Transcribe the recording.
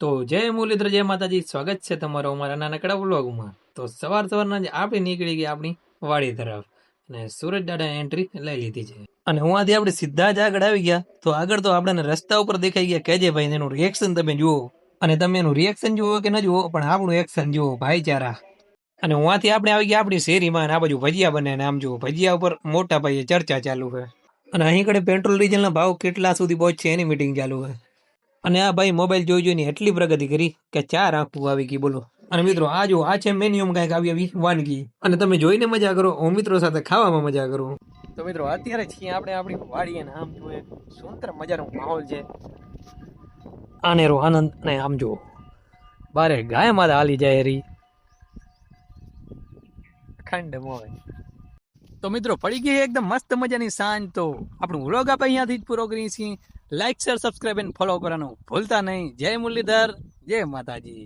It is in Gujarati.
તો જય મુરલીધર, જય માતાજી. સ્વાગત છે તમારો અમારા નાનકડા વ્લોગમાં. તો સવારના જ આપણે નીકળી ગયા આપણી વાડી તરફ અને સુરજ દાદા એન્ટ્રી લઈ લીધી છે અને હુંથી આપણે સીધા જ આગળ આવી ગયા. તો આગળ તો આપણને રસ્તા ઉપર દેખાઈ ગયા કેજે ભાઈ, એનું રિએક્શન તમે જુઓ. અને તમે એનું રિએક્શન જુઓ કે ન જુઓ, પણ આપણું એક્શન જુઓ ભાઈચારા. અને હુંથી આપણે આવી ગયા આપણી શેરીમાં. આ બાજુ ભજીયા બને ને આમ જુઓ, ભજીયા ઉપર મોટા ભાઈએ ચર્ચા ચાલુ છે. અને અહીં કડે પેટ્રોલ ડીઝલના ભાવ કેટલા સુધી પહોંચશે એની મીટિંગ ચાલુ છે. અને આ ભાઈ મોબાઈલ જોઈ જોઈને એટલી પ્રગતિ કરી કે 4 આંખું આવી ગઈ, બોલો. અને મિત્રો આ જો આ છે મેન્યુમાં કાંઈક આવી આવી વાનગી, અને તમે જોઈને મજા કરો, હું મિત્રો સાથે ખાવામાં મજા કરું. તો મિત્રો અત્યારે છીએ આપણે આપણી વાડીએ ને આમ જો એક સુંદર મજાનો માહોલ છે, આનેરો આનંદ. અને આમ જો બારે ગાય માતા હાલી જાય રી ખંડ મોય. તો મિત્રો પડી ગઈ એકદમ મસ્ત મજાની સાંજ. તો આપણું વ્લોગ આપણે અહીંયાથી જ પૂરો કરીએ છીએ. લાઈક શેર સબસ્ક્રાઈબ અને ફોલો કરવાનું ભૂલતા નહીં. જય મુરલીધર, જય માતાજી.